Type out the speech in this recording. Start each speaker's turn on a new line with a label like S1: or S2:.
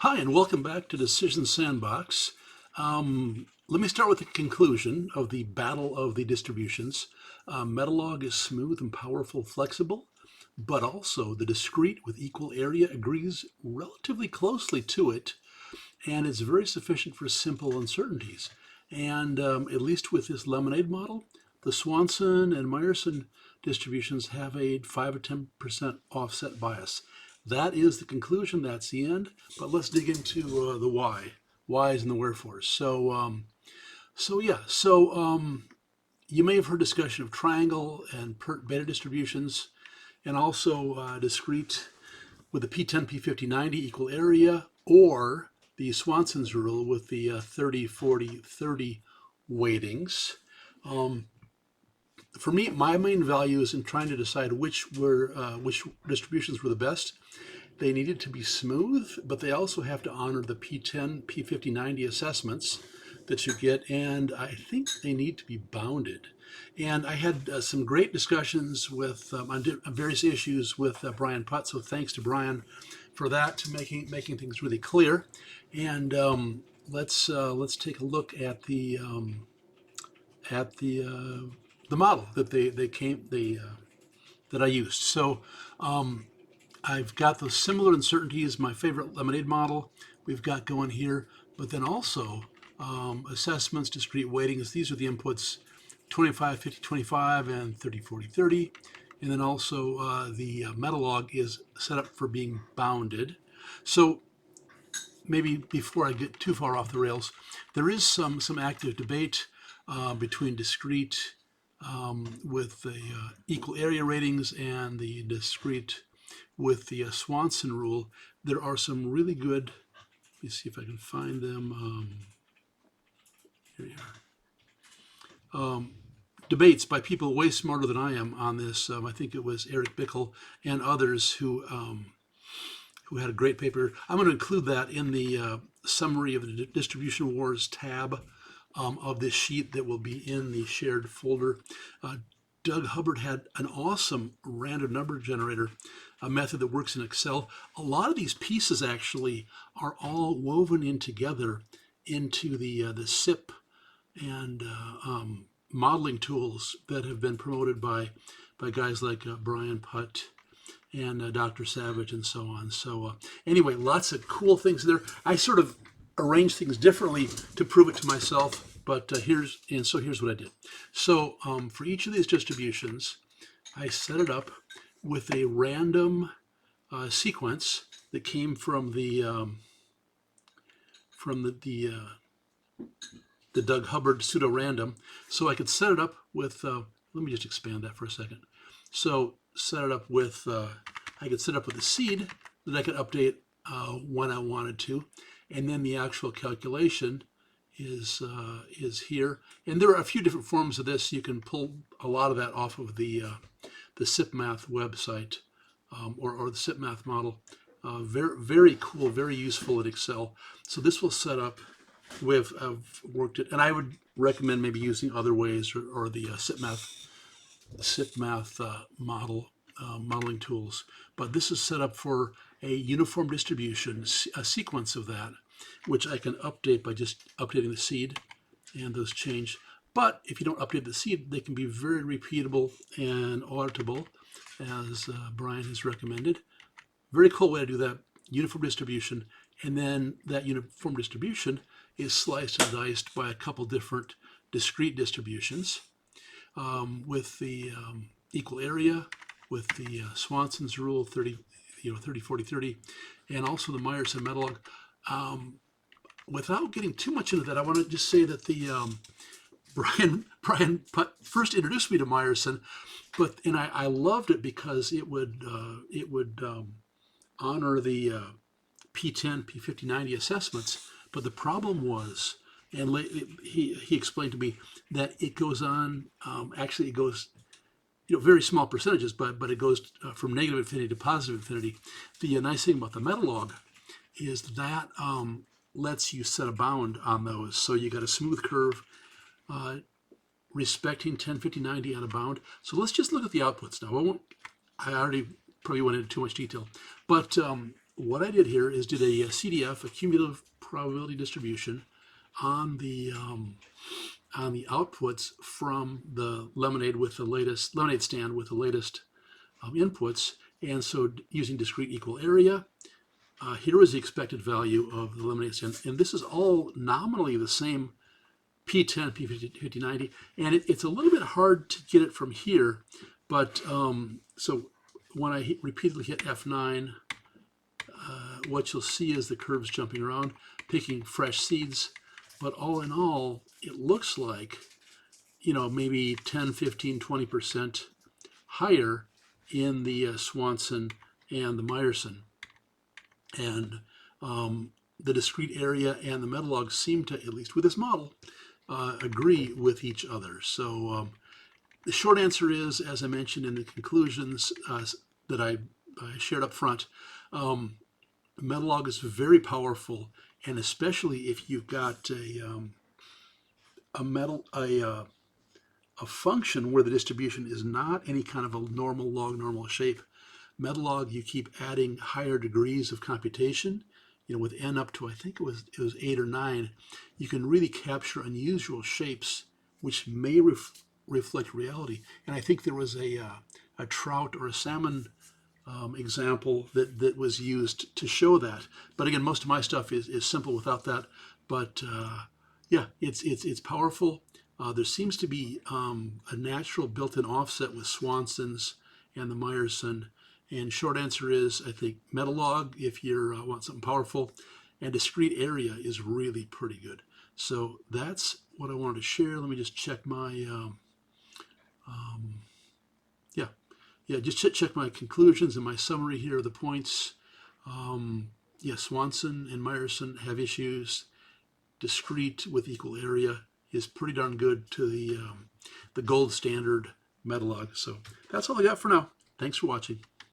S1: Hi, and welcome back to Decision Sandbox. Let me start with the conclusion of the battle of the distributions. Metalog is smooth and powerful, flexible, but also the discrete with equal area agrees relatively closely to it, and it's very sufficient for simple uncertainties. And at least with this lemonade model, the Swanson and Myerson distributions have a 5 or 10% offset bias. That is the conclusion, that's the end, but let's dig into the why. Whys and the wherefores. You may have heard discussion of triangle and beta distributions, and also discrete with the P10, P50, 90 equal area, or the Swanson's rule with the 30, 40, 30 weightings. For me, my main value is in trying to decide which distributions were the best. They needed to be smooth, but they also have to honor the P10, P50, 90 assessments that you get, and I think they need to be bounded. And I had some great discussions with on various issues with Brian Putt, so thanks to Brian for that, to making things really clear. And let's take a look at the model that that I used. So I've got those similar uncertainties, my favorite lemonade model we've got going here, but then also assessments, discrete weightings. These are the inputs 25, 50, 25, and 30, 40, 30. And then also the Metalog is set up for being bounded. So maybe before I get too far off the rails, there is some active debate between discrete with the equal area ratings and the discrete with the Swanson rule. There are some really good, let me see if I can find them. Here you are. Debates by people way smarter than I am on this. I think it was Eric Bickel and others who had a great paper. I'm going to include that in the summary of the Distribution Wars tab of this sheet that will be in the shared folder. Doug Hubbard had an awesome random number generator, a method that works in Excel. A lot of these pieces actually are all woven in together into the SIP and modeling tools that have been promoted by guys like Brian Putt and Dr. Savage and so on. So anyway, lots of cool things there. I sort of arrange things differently to prove it to myself, but here's what I did. So for each of these distributions, I set it up with a random sequence that came from the Doug Hubbard pseudo-random. So I could set it up with, let me just expand that for a second. So set it up with, I could set up with a seed that I could update when I wanted to, and then the actual calculation is here. And there are a few different forms of this. You can pull a lot of that off of the SIPMath website or the SIPMath model. Very, very cool, very useful in Excel. So this will set up with, I've worked it, and I would recommend maybe using other ways or the SIPMath modeling tools. But this is set up for a uniform distribution, a sequence of that, which I can update by just updating the seed, and those change. But if you don't update the seed, they can be very repeatable and auditable, as Brian has recommended. Very cool way to do that, uniform distribution. And then that uniform distribution is sliced and diced by a couple different discrete distributions with the equal area, with the Swanson's rule, 30, 30, 40, 30, and also the Myerson Metalog. Without getting too much into that, I want to just say that the Brian Putt first introduced me to Myerson, and I loved it because it would honor the P10, P50, 90 assessments. But the problem was, and he explained to me that it goes on. Actually, it goes very small percentages, but it goes from negative infinity to positive infinity. The nice thing about the Metalog is that lets you set a bound on those. So you got a smooth curve respecting 10, 50, 90 on a bound. So let's just look at the outputs now. I already probably went into too much detail, but what I did here is did a CDF, a cumulative probability distribution, on the outputs from the lemonade stand with the latest inputs. And so using discrete equal area, here is the expected value of the lemonade stand, and this is all nominally the same P10, P50, 90, and it's a little bit hard to get it from here, but so when I repeatedly hit F9, what you'll see is the curves jumping around, picking fresh seeds, but all in all, it looks like, maybe 10, 15, 20% higher in the Swanson and the Myerson. And the discrete area and the Metalog seem to, at least with this model, agree with each other. So the short answer is, as I mentioned in the conclusions that I shared up front, Metalog is very powerful, and especially if you've got a function where the distribution is not any kind of a normal log normal shape. Metalog, you keep adding higher degrees of computation, with n up to, I think it was 8 or 9, you can really capture unusual shapes which may reflect reality. And I think there was a trout or a salmon example that was used to show that. But again, most of my stuff is simple without that. But yeah, it's powerful. There seems to be a natural built-in offset with Swanson's and the Myerson. And short answer is, I think Metalog, if you want something powerful, and discrete area is really pretty good. So that's what I wanted to share. Let me just check my, just check my conclusions and my summary here of the points. Swanson and Myerson have issues. Discrete with equal area is pretty darn good to the gold standard Metalog. So that's all I got for now. Thanks for watching.